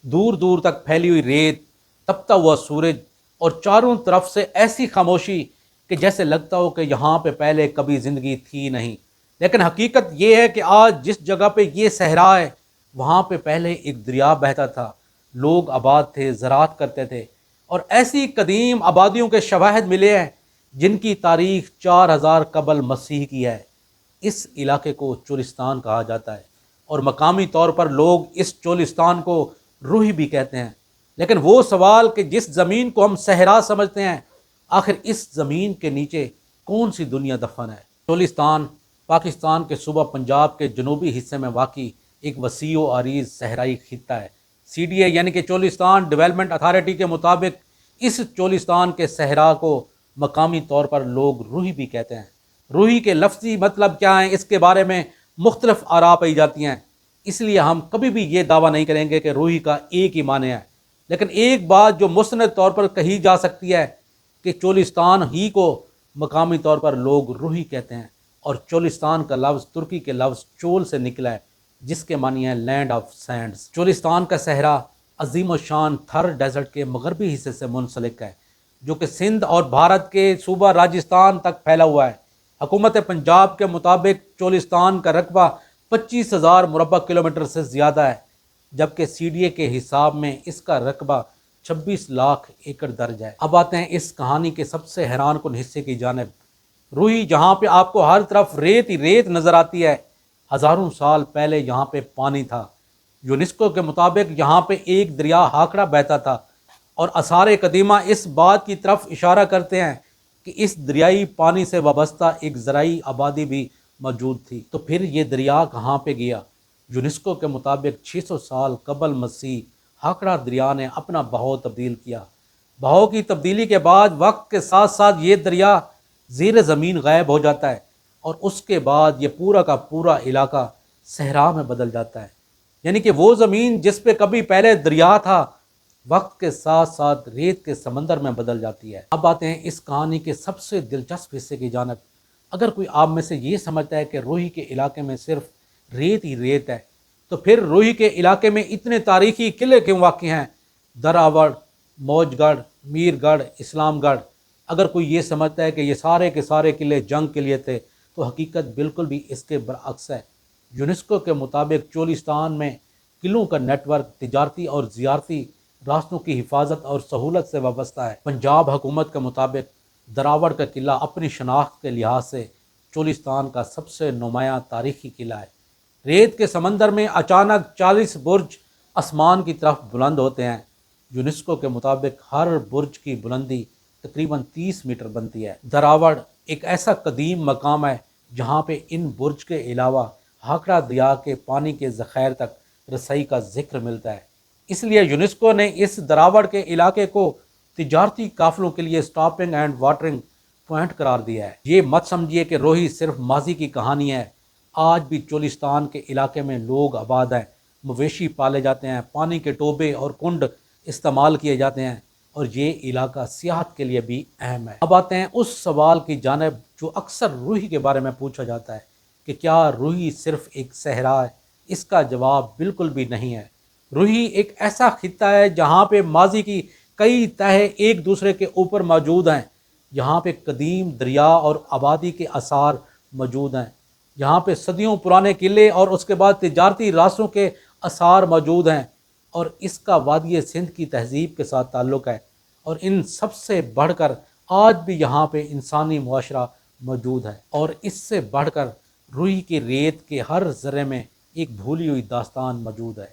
دور دور تک پھیلی ہوئی ریت، تپتا ہوا سورج اور چاروں طرف سے ایسی خاموشی کہ جیسے لگتا ہو کہ یہاں پہ پہلے کبھی زندگی تھی نہیں۔ لیکن حقیقت یہ ہے کہ آج جس جگہ پہ یہ صحرا ہے وہاں پہ پہلے ایک دریا بہتا تھا، لوگ آباد تھے، زراعت کرتے تھے، اور ایسی قدیم آبادیوں کے شواہد ملے ہیں جن کی تاریخ 4000 قبل مسیح کی ہے۔ اس علاقے کو چولستان کہا جاتا ہے اور مقامی طور پر لوگ اس چولستان کو روحی بھی کہتے ہیں۔ لیکن وہ سوال کہ جس زمین کو ہم صحرا سمجھتے ہیں، آخر اس زمین کے نیچے کون سی دنیا دفن ہے؟ چولستان پاکستان کے صوبہ پنجاب کے جنوبی حصے میں واقع ایک وسیع و عریض صحرائی خطہ ہے۔ CDA یعنی کہ چولستان ڈیولپمنٹ اتھارٹی کے مطابق اس چولستان کے صحرا کو مقامی طور پر لوگ روحی بھی کہتے ہیں۔ روحی کے لفظی مطلب کیا ہیں، اس کے بارے میں مختلف آراء پائی جاتی ہیں، اس لیے ہم کبھی بھی یہ دعویٰ نہیں کریں گے کہ روحی کا ایک ہی معنی ہے۔ لیکن ایک بات جو مستند طور پر کہی جا سکتی ہے کہ چولستان ہی کو مقامی طور پر لوگ روحی کہتے ہیں، اور چولستان کا لفظ ترکی کے لفظ چول سے نکلا ہے جس کے معنی ہے لینڈ آف سینڈز۔ چولستان کا صحرا عظیم و شان تھر ڈیزرٹ کے مغربی حصے سے منسلک ہے جو کہ سندھ اور بھارت کے صوبہ راجستھان تک پھیلا ہوا ہے۔ حکومت پنجاب کے مطابق چولستان کا رقبہ 25,000 مربع کلومیٹر سے زیادہ ہے، جبکہ CDA کے حساب میں اس کا رقبہ 26 لاکھ ایکڑ درج ہے۔ اب آتے ہیں اس کہانی کے سب سے حیران کن حصے کی جانب، روحی، جہاں پہ آپ کو ہر طرف ریت ہی ریت نظر آتی ہے۔ ہزاروں سال پہلے یہاں پہ پانی تھا۔ یونیسکو کے مطابق یہاں پہ ایک دریا ہاکڑا بہتا تھا، اور آثار قدیمہ اس بات کی طرف اشارہ کرتے ہیں کہ اس دریائی پانی سے وابستہ ایک زرعی آبادی بھی موجود تھی۔ تو پھر یہ دریا کہاں پہ گیا؟ یونیسکو کے مطابق 600 سال قبل مسیح ہاکڑا دریا نے اپنا بہاؤ تبدیل کیا۔ بہاؤ کی تبدیلی کے بعد وقت کے ساتھ ساتھ یہ دریا زیر زمین غائب ہو جاتا ہے، اور اس کے بعد یہ پورا کا پورا علاقہ صحرا میں بدل جاتا ہے۔ یعنی کہ وہ زمین جس پہ کبھی پہلے دریا تھا، وقت کے ساتھ ساتھ ریت کے سمندر میں بدل جاتی ہے۔ اب آتے ہیں اس کہانی کے سب سے دلچسپ حصے کی جانب۔ اگر کوئی آپ میں سے یہ سمجھتا ہے کہ روہی کے علاقے میں صرف ریت ہی ریت ہے، تو پھر روہی کے علاقے میں اتنے تاریخی قلعے کیوں واقع ہیں؟ دراوڑ، موج گڑھ، میر گڑھ، اسلام گڑھ۔ اگر کوئی یہ سمجھتا ہے کہ یہ سارے کے سارے قلعے جنگ کے لیے تھے، تو حقیقت بالکل بھی اس کے برعکس ہے۔ یونیسکو کے مطابق چولستان میں قلعوں کا نیٹ ورک تجارتی اور زیارتی راستوں کی حفاظت اور سہولت سے وابستہ ہے۔ پنجاب حکومت کے مطابق دراوڑ کا قلعہ اپنی شناخت کے لحاظ سے چولستان کا سب سے نمایاں تاریخی قلعہ ہے۔ ریت کے سمندر میں اچانک 40 برج آسمان کی طرف بلند ہوتے ہیں۔ یونیسکو کے مطابق ہر برج کی بلندی تقریباً 30 میٹر بنتی ہے۔ دراوڑ ایک ایسا قدیم مقام ہے جہاں پہ ان برج کے علاوہ ہاکڑا دریا کے پانی کے ذخائر تک رسائی کا ذکر ملتا ہے۔ اس لیے یونیسکو نے اس دراوڑ کے علاقے کو تجارتی قافلوں کے لیے سٹاپنگ اینڈ واٹرنگ پوائنٹ قرار دیا ہے۔ یہ مت سمجھیے کہ روہی صرف ماضی کی کہانی ہے۔ آج بھی چولستان کے علاقے میں لوگ آباد ہیں، مویشی پالے جاتے ہیں، پانی کے ٹوبے اور کنڈ استعمال کیے جاتے ہیں، اور یہ علاقہ سیاحت کے لیے بھی اہم ہے۔ اب آتے ہیں اس سوال کی جانب جو اکثر روہی کے بارے میں پوچھا جاتا ہے کہ کیا روہی صرف ایک صحرا ہے؟ اس کا جواب بالکل بھی نہیں ہے۔ روہی ایک ایسا خطہ ہے جہاں پہ ماضی کی کئی تہے ایک دوسرے کے اوپر موجود ہیں۔ یہاں پہ قدیم دریا اور آبادی کے آثار موجود ہیں۔ یہاں پہ صدیوں پرانے قلعے اور اس کے بعد تجارتی راستوں کے آثار موجود ہیں، اور اس کا وادی سندھ کی تہذیب کے ساتھ تعلق ہے، اور ان سب سے بڑھ کر آج بھی یہاں پہ انسانی معاشرہ موجود ہے، اور اس سے بڑھ کر روئی کی ریت کے ہر ذرے میں ایک بھولی ہوئی داستان موجود ہے۔